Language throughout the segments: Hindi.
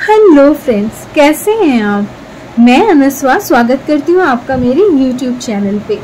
हेलो फ्रेंड्स, कैसे हैं आप। मैं अनुस्वा स्वागत करती हूँ आपका मेरे YouTube चैनल पे।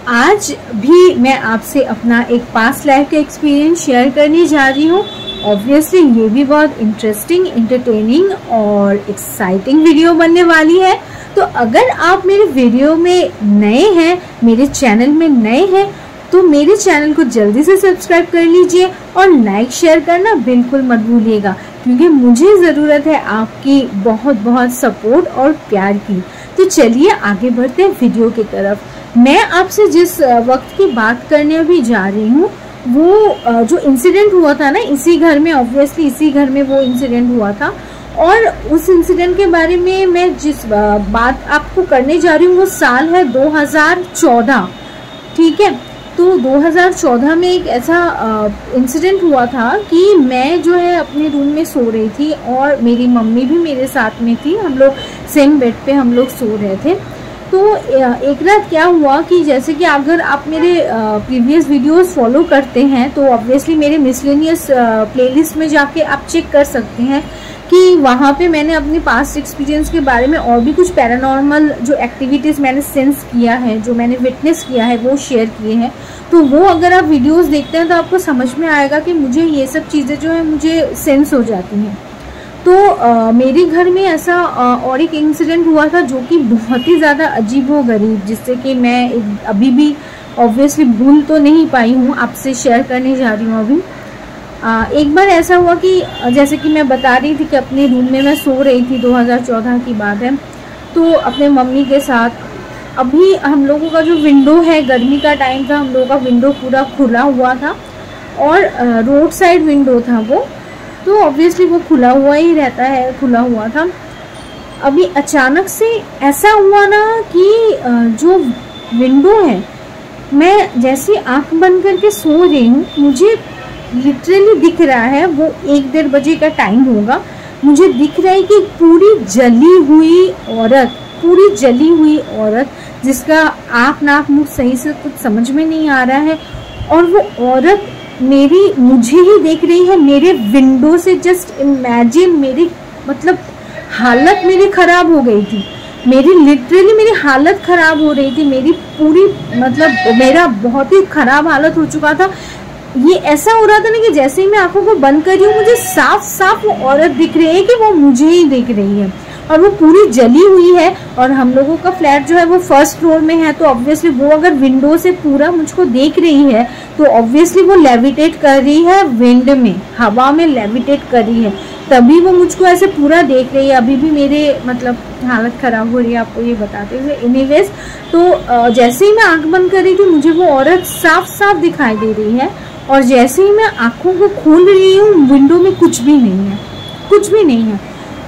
आज भी मैं आपसे अपना एक पास्ट लाइफ का एक्सपीरियंस शेयर करने जा रही हूँ। ऑब्वियसली ये भी बहुत इंटरेस्टिंग, एंटरटेनिंग और एक्साइटिंग वीडियो बनने वाली है। तो अगर आप मेरे वीडियो में नए हैं, मेरे चैनल में नए हैं, तो मेरे चैनल को जल्दी से सब्सक्राइब कर लीजिए और लाइक शेयर करना बिल्कुल मत भूलिएगा, क्योंकि मुझे ज़रूरत है आपकी बहुत बहुत सपोर्ट और प्यार की। तो चलिए आगे बढ़ते हैं वीडियो की तरफ। मैं आपसे जिस वक्त की बात करने अभी जा रही हूँ वो जो इंसिडेंट हुआ था ना, इसी घर में, ऑब्वियसली इसी घर में वो इंसिडेंट हुआ था। और उस इंसिडेंट के बारे में मैं जिस बात आपको करने जा रही हूँ वो साल है 2014, ठीक है। तो 2014 में एक ऐसा इंसिडेंट हुआ था कि मैं जो है अपने रूम में सो रही थी और मेरी मम्मी भी मेरे साथ में थी। हम लोग सेम बेड पे हम लोग सो रहे थे। तो एक रात क्या हुआ कि जैसे कि अगर आप मेरे प्रीवियस वीडियोस फॉलो करते हैं तो ऑब्वियसली मेरे मिसलेनियस प्लेलिस्ट में जाके आप चेक कर सकते हैं कि वहाँ पे मैंने अपने पास्ट एक्सपीरियंस के बारे में और भी कुछ पैरानॉर्मल जो एक्टिविटीज़ मैंने सेंस किया है, जो मैंने विटनेस किया है, वो शेयर किए हैं। तो वो अगर आप वीडियोस देखते हैं तो आपको समझ में आएगा कि मुझे ये सब चीज़ें जो है मुझे सेंस हो जाती हैं। तो मेरे घर में ऐसा और एक इंसिडेंट हुआ था जो कि बहुत ही ज़्यादा अजीब व गरीब, जिससे कि मैं अभी भी ऑब्वियसली भूल तो नहीं पाई हूँ, आपसे शेयर करने जा रही हूँ अभी। एक बार ऐसा हुआ कि जैसे कि मैं बता रही थी कि अपने रूम में मैं सो रही थी, 2014 की बात है। तो अपने मम्मी के साथ अभी हम लोगों का जो विंडो है, गर्मी का टाइम था, हम लोगों का विंडो पूरा खुला हुआ था और रोड साइड विंडो था वो, तो ऑब्वियसली वो खुला हुआ ही रहता है, खुला हुआ था। अभी अचानक से ऐसा हुआ ना कि जो विंडो है, मैं जैसे आँख बंद करके सो रही हूँ, मुझे लिटरली दिख रहा है, वो 1-1:30 बजे का टाइम होगा, मुझे दिख रहा है कि पूरी जली हुई औरत जिसका आँख नाक मुँह सही से कुछ समझ में नहीं आ रहा है, और वो औरत मुझे ही देख रही है मेरे विंडो से। जस्ट इमेजिन, मेरी मतलब हालत मेरी खराब हो गई थी, मेरी हालत खराब हो रही थी, मेरी पूरी मतलब मेरा बहुत ही खराब हालत हो चुका था। ये ऐसा हो रहा था ना कि जैसे ही मैं आंखों को बंद कर रही हूँ, मुझे साफ साफ वो औरत दिख रही है कि वो मुझे ही देख रही है, और वो पूरी जली हुई है। और हम लोगों का फ्लैट जो है वो फर्स्ट फ्लोर में है, तो ऑब्वियसली वो अगर विंडो से पूरा मुझको देख रही है तो ऑब्वियसली वो लेविटेट कर रही है, विंड में, हवा में लेविटेट कर रही है, तभी वो मुझको ऐसे पूरा देख रही है। अभी भी मेरे मतलब हालत ख़राब हो रही है आपको ये बताते हुए। एनीवेज, तो जैसे ही मैं आँख बंद कर रही थी, मुझे वो औरत साफ साफ दिखाई दे रही है, और जैसे ही मैं आँखों को खोल रही हूँ, विंडो में कुछ भी नहीं है।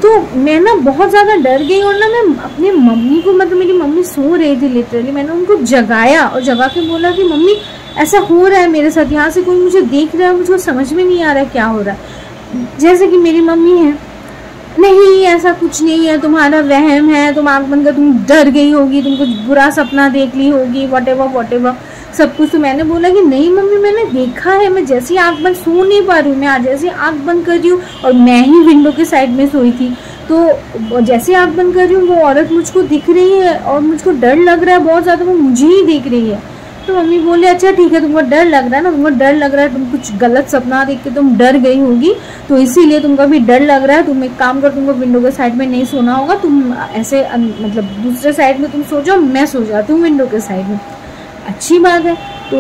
तो मैं ना बहुत ज़्यादा डर गई, और ना मैं अपने मम्मी को, मतलब मेरी मम्मी सो रही थी लिटरली, मैंने उनको जगाया और जगा के बोला कि मम्मी ऐसा हो रहा है मेरे साथ, यहाँ से कोई मुझे देख रहा है, मुझे समझ में नहीं आ रहा है क्या हो रहा है। जैसे कि मेरी मम्मी है, नहीं ऐसा कुछ नहीं है, तुम्हारा वहम है, तुम आँख बंद कर, तुम डर गई होगी, तुम कुछ बुरा सपना देख ली होगी, वॉटेवर सब कुछ। तो मैंने बोला कि नहीं मम्मी, मैंने देखा है, मैं जैसे ही आँख बंद, सो नहीं पा रही हूँ मैं, आज जैसे आँख बंद कर रही हूँ, और मैं ही विंडो के साइड में सोई थी, तो जैसे आँख बंद कर रही हूँ वो औरत मुझको दिख रही है और मुझको डर लग रहा है बहुत ज़्यादा, वो मुझे ही देख रही है। तो मम्मी बोले अच्छा ठीक है, तुमको डर लग रहा है ना, तुम कुछ गलत सपना देख के तुम डर गई होगी, तो इसीलिए तुमको भी डर लग रहा है। तुम एक काम कर, तुमको विंडो के साइड में नहीं सोना होगा, तुम ऐसे मतलब दूसरे साइड में तुम सो जाओ, मैं सो जाती हूँ विंडो के साइड में। अच्छी बात है। तो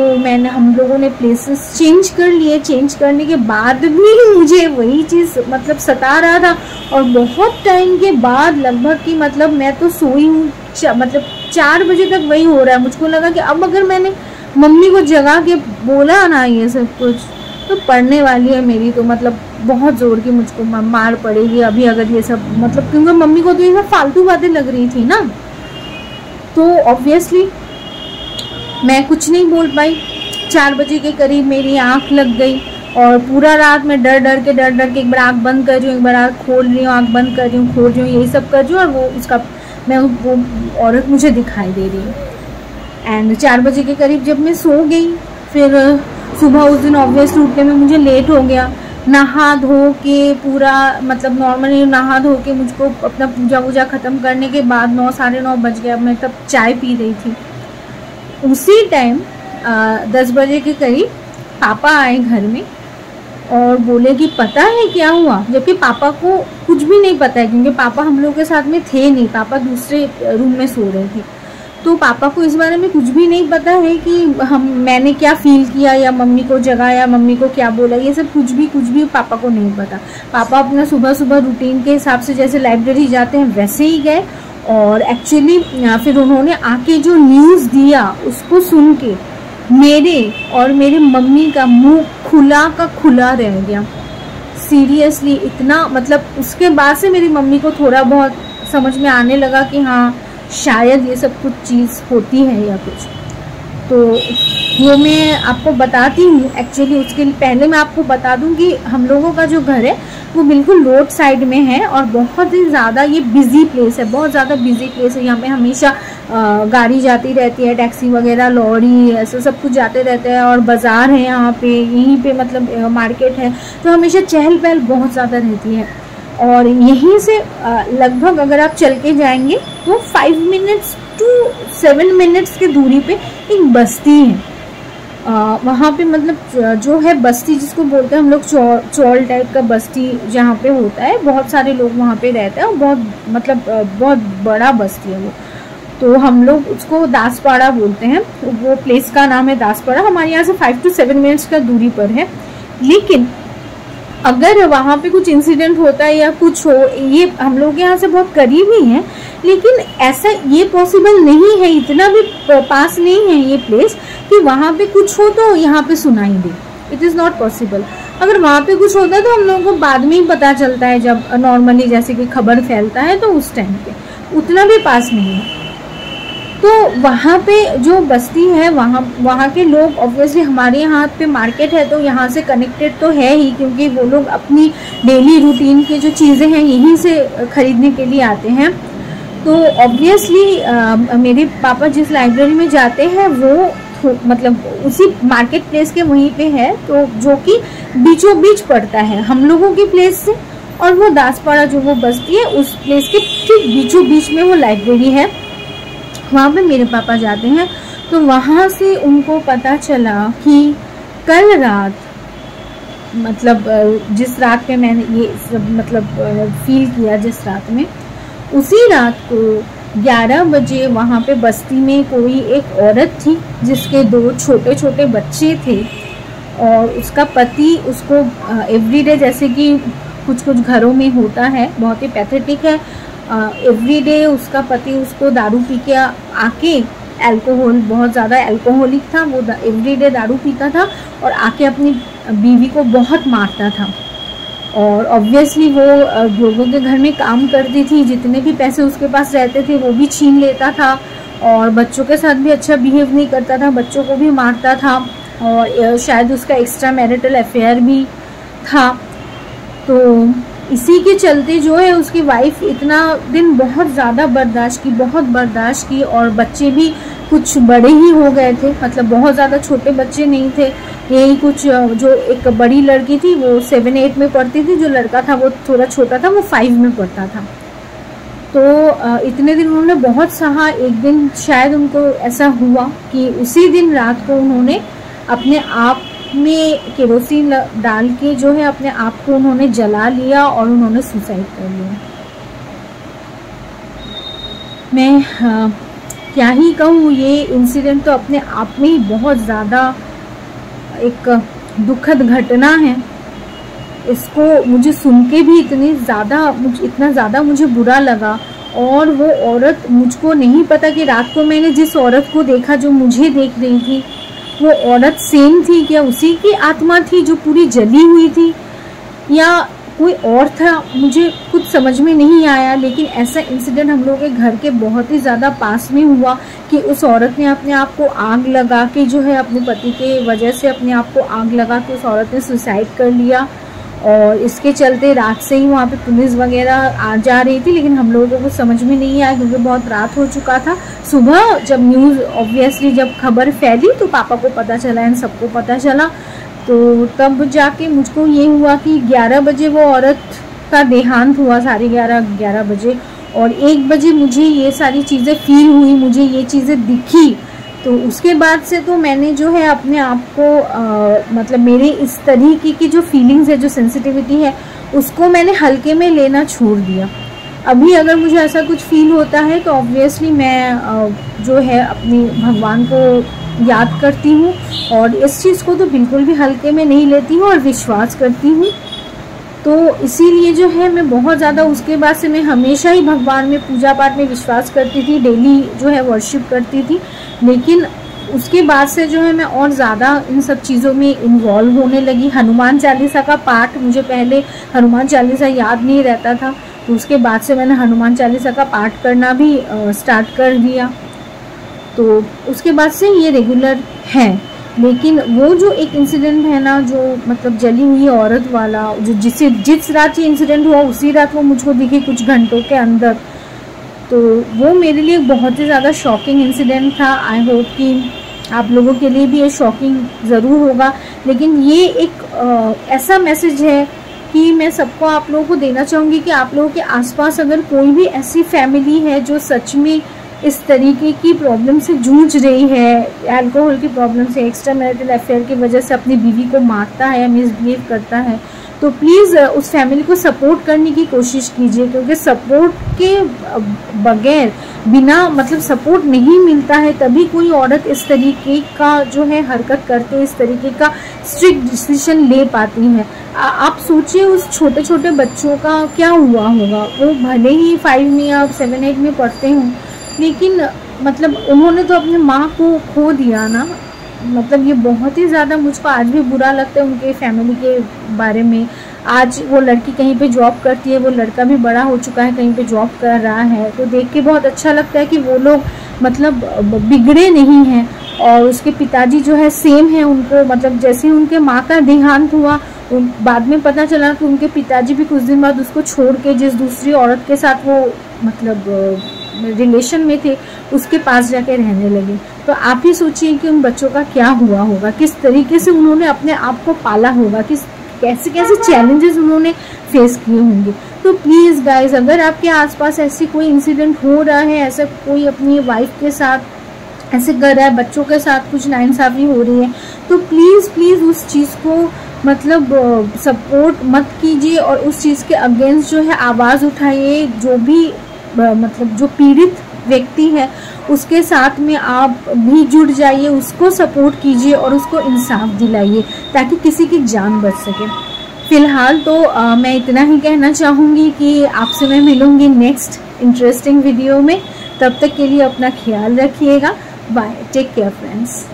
हम लोगों ने प्लेसेस चेंज कर लिए। चेंज करने के बाद भी मुझे वही चीज़ मतलब सता रहा था, और बहुत टाइम के बाद, लगभग कि मतलब मैं तो सोई हूँ, मतलब 4 बजे तक वही हो रहा है। मुझको लगा कि अब अगर मैंने मम्मी को जगा के बोला ना ये सब कुछ, तो पड़ने वाली है मेरी, तो मतलब बहुत ज़ोर की मुझको मार पड़ेगी अभी अगर ये सब, मतलब क्योंकि मम्मी को तो ये सब फालतू बातें लग रही थी ना। तो ऑब्वियसली मैं कुछ नहीं बोल पाई। 4 बजे के करीब मेरी आँख लग गई, और पूरा रात मैं डर डर के एक बार आँख बंद कर रही हूँ, एक बार आँख खोल रही हूँ, आँख बंद कर रही हूँ, खोल रही हूँ, यही सब कर रही हूँ, और वो औरत मुझे दिखाई दे रही है। एंड 4 बजे के करीब जब मैं सो गई, फिर सुबह उस दिन ऑब्वियसली उठने में मुझे लेट हो गया। नहा धो के पूरा मतलब नॉर्मली नहा धो के मुझको अपना पूजा वूजा ख़त्म करने के बाद 9 साढ़े 9 बज गया। मैं तब चाय पी रही थी। उसी टाइम 10 बजे के करीब पापा आए घर में और बोले कि पता है क्या हुआ, जबकि पापा को कुछ भी नहीं पता है क्योंकि पापा हम लोग के साथ में थे नहीं, पापा दूसरे रूम में सो रहे थे। तो पापा को इस बारे में कुछ भी नहीं पता है कि मैंने क्या फील किया या मम्मी को जगाया, मम्मी को क्या बोला, ये सब कुछ भी पापा को नहीं पता। पापा अपना सुबह सुबह रूटीन के हिसाब से जैसे लाइब्रेरी जाते हैं वैसे ही गए और एक्चुअली फिर उन्होंने आके जो न्यूज़ दिया उसको सुन के मेरे और मेरे मम्मी का मुंह खुला का खुला रह गया। सीरियसली इतना, मतलब उसके बाद से मेरी मम्मी को थोड़ा बहुत समझ में आने लगा कि हाँ शायद ये सब कुछ चीज़ होती है या कुछ। तो वो मैं आपको बताती हूँ। एक्चुअली उसके पहले मैं आपको बता दूँ कि हम लोगों का जो घर है वो बिल्कुल रोड साइड में है और बहुत ही ज़्यादा ये बिज़ी प्लेस है, बहुत ज़्यादा बिज़ी प्लेस है। यहाँ पे हमेशा गाड़ी जाती रहती है, टैक्सी वगैरह, लॉरी, ऐसा सब कुछ जाते रहते हैं और बाज़ार है यहाँ पे, यहीं पे मतलब मार्केट है, तो हमेशा चहल पहल बहुत ज़्यादा रहती है। और यहीं से लगभग अगर आप चल के जाएंगे तो 5 मिनट्स टू 7 मिनट्स की दूरी पे एक बस्ती है। वहाँ पे मतलब जो है बस्ती जिसको बोलते हैं हम लोग चौल टाइप का बस्ती जहाँ पे होता है, बहुत सारे लोग वहाँ पे रहते हैं और बहुत मतलब बहुत बड़ा बस्ती है वो। तो हम लोग उसको दासपाड़ा बोलते हैं, वो प्लेस का नाम है दासपाड़ा। हमारे यहाँ से 5 to 7 मिनट्स का दूरी पर है। लेकिन अगर वहाँ पे कुछ इंसिडेंट होता है या कुछ हो, ये हम लोग यहाँ से बहुत करीब ही है, लेकिन ऐसा ये पॉसिबल नहीं है, इतना भी पास नहीं है ये प्लेस कि वहाँ पे कुछ हो तो यहाँ पे सुनाई दे। It is not possible. अगर वहाँ पे कुछ होता है तो हम लोगों को बाद में ही पता चलता है, जब नॉर्मली जैसे कि खबर फैलता है तो उस टाइम पे, उतना भी पास नहीं है। तो वहाँ पे जो बस्ती है वहाँ के लोग ऑब्वियसली, हमारे यहाँ पे मार्केट है तो यहाँ से कनेक्टेड तो है ही, क्योंकि वो लोग अपनी डेली रूटीन की जो चीज़ें हैं यहीं से खरीदने के लिए आते हैं। तो ऑब्वियसली मेरे पापा जिस लाइब्रेरी में जाते हैं वो मतलब उसी मार्केट प्लेस के वहीं पे है, तो जो कि बीचों बीच पड़ता है हम लोगों की प्लेस से, और वो दासपाड़ा जो वो बस्ती है उस प्लेस के ठीक बीचों बीच में वो लाइब्रेरी है। वहाँ पे मेरे पापा जाते हैं। तो वहाँ से उनको पता चला कि कल रात, मतलब जिस रात पे मैंने ये सब मतलब फील किया, जिस रात में, उसी रात को 11 बजे वहाँ पे बस्ती में कोई एक औरत थी जिसके 2 छोटे छोटे बच्चे थे और उसका पति उसको एवरीडे, जैसे कि कुछ कुछ घरों में होता है, बहुत ही पैथेटिक है, एवरीडे उसका पति उसको दारू पी के आके, अल्कोहल बहुत ज़्यादा अल्कोहलिक था वो, एवरीडे दारू पीता था और आके अपनी बीवी को बहुत मारता था। और ऑब्वियसली वो लोगों के घर में काम करती थी, जितने भी पैसे उसके पास रहते थे वो भी छीन लेता था और बच्चों के साथ भी अच्छा बिहेव नहीं करता था, बच्चों को भी मारता था और शायद उसका एक्स्ट्रा मैरिटल अफेयर भी था। तो इसी के चलते जो है उसकी वाइफ इतना दिन बहुत ज़्यादा बर्दाश्त की और बच्चे भी कुछ बड़े ही हो गए थे, मतलब बहुत ज़्यादा छोटे बच्चे नहीं थे, यही कुछ, जो एक बड़ी लड़की थी वो 7-8 में पढ़ती थी, जो लड़का था वो थोड़ा छोटा था, वो 5 में पढ़ता था। तो इतने दिन उन्होंने बहुत सहा। एक दिन शायद उनको ऐसा हुआ कि उसी दिन रात को उन्होंने अपने आप में केरोसिन डाल के जो है अपने आप को उन्होंने जला लिया और उन्होंने सुसाइड कर लिया। मैं क्या ही कहूँ, ये इंसिडेंट तो अपने आप में ही बहुत ज़्यादा एक दुखद घटना है। इसको मुझे सुन के भी इतना ज़्यादा मुझे बुरा लगा। और वो औरत, मुझको नहीं पता कि रात को मैंने जिस औरत को देखा जो मुझे देख रही थी, वो औरत सेम थी क्या, उसी की आत्मा थी जो पूरी जली हुई थी, या कोई और था, मुझे कुछ समझ में नहीं आया। लेकिन ऐसा इंसिडेंट हम लोग के घर के बहुत ही ज़्यादा पास में हुआ कि उस औरत ने अपने आप को आग लगा के जो है अपने पति के वजह से अपने आप को आग लगा के उस औरत ने सुसाइड कर लिया। और इसके चलते रात से ही वहाँ पे पुलिस वगैरह आ जा रही थी, लेकिन हम लोगों को समझ में नहीं आया क्योंकि बहुत रात हो चुका था। सुबह जब न्यूज़ ऑब्वियसली जब खबर फैली तो पापा को पता चला, इन सबको पता चला। तो तब जाके मुझको ये हुआ कि 11 बजे वो औरत का देहांत हुआ, 11:30 बजे, और 1 बजे मुझे ये सारी चीज़ें फील हुई, मुझे ये चीज़ें दिखी। तो उसके बाद से तो मैंने जो है अपने आप को मतलब मेरे इस तरीके की जो फीलिंग्स है, जो सेंसिटिविटी है, उसको मैंने हल्के में लेना छोड़ दिया। अभी अगर मुझे ऐसा कुछ फील होता है तो ऑब्वियसली मैं जो है अपनी भगवान को याद करती हूँ और इस चीज़ को तो बिल्कुल भी हल्के में नहीं लेती हूँ और विश्वास करती हूँ। तो इसीलिए जो है मैं बहुत ज़्यादा उसके बाद से मैं हमेशा ही भगवान में, पूजा पाठ में विश्वास करती थी, डेली जो है वर्शिप करती थी। लेकिन उसके बाद से जो है मैं और ज़्यादा इन सब चीज़ों में इन्वॉल्व होने लगी। हनुमान चालीसा का पाठ, मुझे पहले हनुमान चालीसा याद नहीं रहता था, तो उसके बाद से मैंने हनुमान चालीसा का पाठ करना भी स्टार्ट कर दिया। तो उसके बाद से ये रेगुलर है। लेकिन वो जो एक इंसिडेंट है ना, जो मतलब जली हुई औरत वाला, जो जिस रात ये इंसिडेंट हुआ उसी रात वो मुझको दिखी कुछ घंटों के अंदर, तो वो मेरे लिए बहुत ही ज़्यादा शॉकिंग इंसिडेंट था। आई होप कि आप लोगों के लिए भी ये शॉकिंग ज़रूर होगा। लेकिन ये एक ऐसा मैसेज है कि मैं सबको, आप लोगों को देना चाहूँगी कि आप लोगों के आसपास अगर कोई भी ऐसी फैमिली है जो सच में इस तरीके की प्रॉब्लम से जूझ रही है, अल्कोहल की प्रॉब्लम से, एक्स्ट्रा मैरिटल अफेयर की वजह से अपनी बीवी को मारता है, मिसबिहेव करता है, तो प्लीज़ उस फैमिली को सपोर्ट करने की कोशिश कीजिए। क्योंकि सपोर्ट के बगैर, बिना मतलब सपोर्ट नहीं मिलता है, तभी कोई औरत इस तरीके का जो है हरकत करते, इस तरीके का स्ट्रिक्ट डिसीजन ले पाती है। आप सोचिए उस छोटे छोटे बच्चों का क्या हुआ होगा। वो भले ही 5 में या 7-8 में पढ़ते हों, लेकिन मतलब उन्होंने तो अपनी माँ को खो दिया ना। मतलब ये बहुत ही ज़्यादा मुझको आज भी बुरा लगता है उनके फैमिली के बारे में। आज वो लड़की कहीं पे जॉब करती है, वो लड़का भी बड़ा हो चुका है, कहीं पे जॉब कर रहा है, तो देख के बहुत अच्छा लगता है कि वो लोग मतलब बिगड़े नहीं हैं। और उसके पिताजी जो है सेम है, उनको मतलब जैसे उनके माँ का देहांत हुआ, बाद में पता चला कि उनके पिताजी भी कुछ दिन बाद उसको छोड़ के जिस दूसरी औरत के साथ वो मतलब रिलेशन में थे, उसके पास जाके रहने लगे। तो आप ही सोचिए कि उन बच्चों का क्या हुआ होगा, किस तरीके से उन्होंने अपने आप को पाला होगा, कैसे कैसे चैलेंजेस उन्होंने फेस किए होंगे। तो प्लीज़ गाइज, अगर आपके आसपास ऐसी कोई इंसिडेंट हो रहा है, ऐसा कोई अपनी वाइफ के साथ ऐसे कर रहा है, बच्चों के साथ कुछ नाइंसाफ़ी हो रही है, तो प्लीज़ उस चीज़ को मतलब सपोर्ट मत कीजिए और उस चीज़ के अगेंस्ट जो है आवाज़ उठाइए। जो भी मतलब जो पीड़ित व्यक्ति है उसके साथ में आप भी जुड़ जाइए, उसको सपोर्ट कीजिए और उसको इंसाफ दिलाइए ताकि किसी की जान बच सके। फिलहाल तो मैं इतना ही कहना चाहूँगी कि आपसे मैं मिलूँगी नेक्स्ट इंटरेस्टिंग वीडियो में। तब तक के लिए अपना ख्याल रखिएगा। Bye, take care friends.